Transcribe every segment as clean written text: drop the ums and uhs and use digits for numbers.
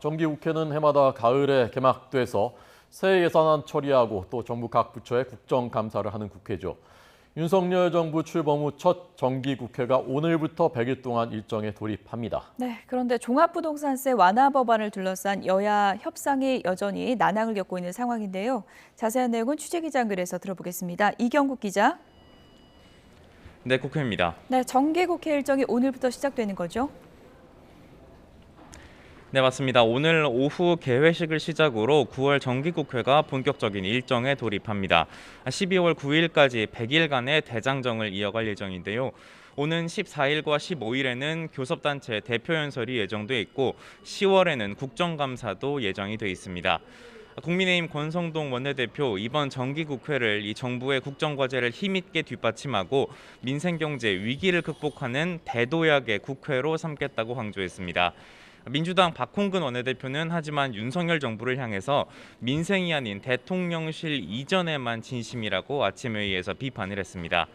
정기국회는 해마다 가을에 개막돼서 새 예산안 처리하고 또 정부 각 부처의 국정감사를 하는 국회죠. 윤석열 정부 출범 후 첫 정기국회가 오늘부터 100일 동안 일정에 돌입합니다. 네, 그런데 종합부동산세 완화 법안을 둘러싼 여야 협상이 여전히 난항을 겪고 있는 상황인데요. 자세한 내용은 취재기자글에서 들어보겠습니다. 이경국 기자. 네, 국회입니다. 네, 정기국회 일정이 오늘부터 시작되는 거죠? 네, 맞습니다. 오늘 오후 개회식을 시작으로 9월 정기국회가 본격적인 일정에 돌입합니다. 12월 9일까지 100일간의 대장정을 이어갈 예정인데요. 오는 14일과 15일에는 교섭단체 대표연설이 예정돼 있고 10월에는 국정감사도 예정이 돼 있습니다. 국민의힘 권성동 원내대표 이번 정기국회를 이 정부의 국정과제를 힘있게 뒷받침하고 민생경제 위기를 극복하는 대도약의 국회로 삼겠다고 강조했습니다. 민주당 박홍근 원내대표는 하지만 윤석열 정부를 향해서 민생이 아닌 대통령실 이전에만 진심이라고 아침 회의에서 비판을 했습니다.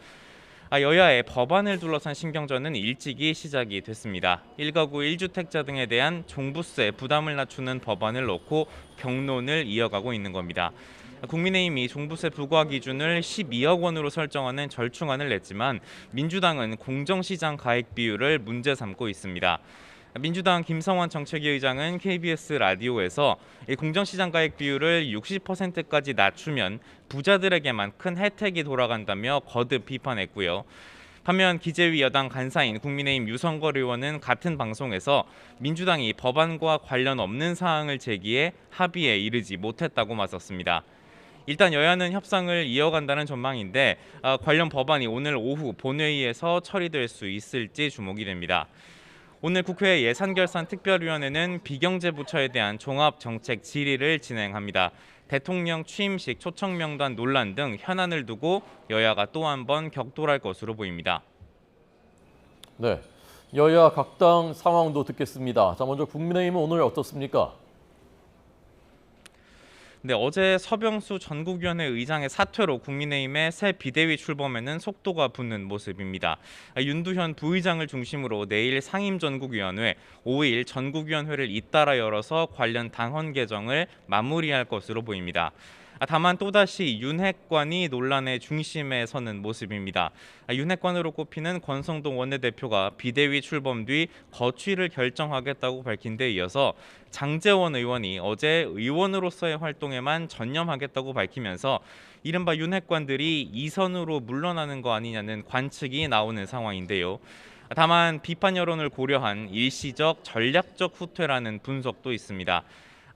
여야의 법안을 둘러싼 신경전은 일찍이 시작이 됐습니다. 1가구 1주택자 등에 대한 종부세 부담을 낮추는 법안을 놓고 경론을 이어가고 있는 겁니다. 국민의힘이 종부세 부과 기준을 12억 원으로 설정하는 절충안을 냈지만 민주당은 공정시장 가액 비율을 문제 삼고 있습니다. 민주당 김성환 정책위 의장은 KBS 라디오에서 공정시장 가액 비율을 60%까지 낮추면 부자들에게만 큰 혜택이 돌아간다며 거듭 비판했고요. 반면 기재위 여당 간사인 국민의힘 유성걸 의원은 같은 방송에서 민주당이 법안과 관련 없는 사항을 제기해 합의에 이르지 못했다고 맞섰습니다. 일단 여야는 협상을 이어간다는 전망인데 관련 법안이 오늘 오후 본회의에서 처리될 수 있을지 주목이 됩니다. 오늘 국회 예산결산특별위원회는 비경제 부처에 대한 종합정책 질의를 진행합니다. 대통령 취임식 초청 명단 논란 등 현안을 두고 여야가 또 한 번 격돌할 것으로 보입니다. 네, 여야 각 당 상황도 듣겠습니다. 자, 먼저 국민의힘은 오늘 어떻습니까? 네, 어제 서병수 전국위원회 의장의 사퇴로 국민의힘의 새 비대위 출범에는 속도가 붙는 모습입니다. 윤두현 부의장을 중심으로 내일 상임전국위원회, 5일 전국위원회를 잇따라 열어서 관련 당헌 개정을 마무리할 것으로 보입니다. 다만 또다시 윤핵관이 논란의 중심에 서는 모습입니다. 윤핵관으로 꼽히는 권성동 원내대표가 비대위 출범 뒤 거취를 결정하겠다고 밝힌 데 이어서 장제원 의원이 어제 의원으로서의 활동에만 전념하겠다고 밝히면서 이른바 윤핵관들이 이선으로 물러나는 거 아니냐는 관측이 나오는 상황인데요. 다만 비판 여론을 고려한 일시적 전략적 후퇴라는 분석도 있습니다.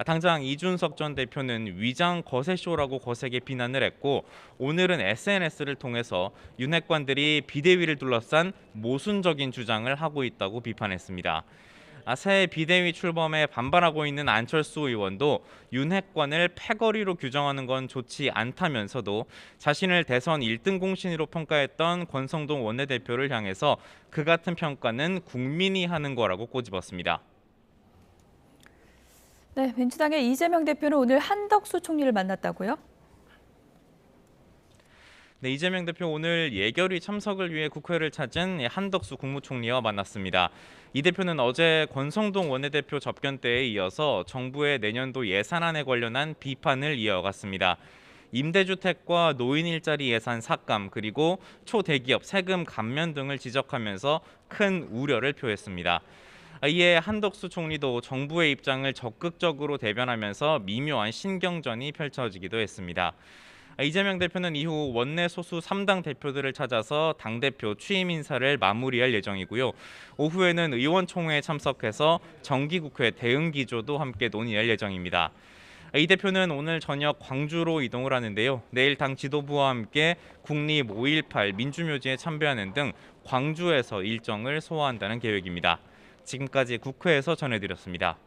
당장 이준석 전 대표는 위장 거세쇼라고 거세게 비난을 했고 오늘은 SNS를 통해서 윤핵관들이 비대위를 둘러싼 모순적인 주장을 하고 있다고 비판했습니다. 새 비대위 출범에 반발하고 있는 안철수 의원도 윤핵관을 패거리로 규정하는 건 좋지 않다면서도 자신을 대선 1등 공신으로 평가했던 권성동 원내대표를 향해서 그 같은 평가는 국민이 하는 거라고 꼬집었습니다. 네, 민주당의 이재명 대표는 오늘 한덕수 총리를 만났다고요? 네, 이재명 대표 오늘 예결위 참석을 위해 국회를 찾은 한덕수 국무총리와 만났습니다. 이 대표는 어제 권성동 원내대표 접견 때에 이어서 정부의 내년도 예산안에 관련한 비판을 이어갔습니다. 임대주택과 노인 일자리 예산 삭감 그리고 초대기업 세금 감면 등을 지적하면서 큰 우려를 표했습니다. 이에 한덕수 총리도 정부의 입장을 적극적으로 대변하면서 미묘한 신경전이 펼쳐지기도 했습니다. 이재명 대표는 이후 원내 소수 3당 대표들을 찾아서 당대표 취임 인사를 마무리할 예정이고요. 오후에는 의원총회에 참석해서 정기국회 대응 기조도 함께 논의할 예정입니다. 이 대표는 오늘 저녁 광주로 이동을 하는데요. 내일 당 지도부와 함께 국립 5.18 민주묘지에 참배하는 등 광주에서 일정을 소화한다는 계획입니다. 지금까지 국회에서 전해드렸습니다.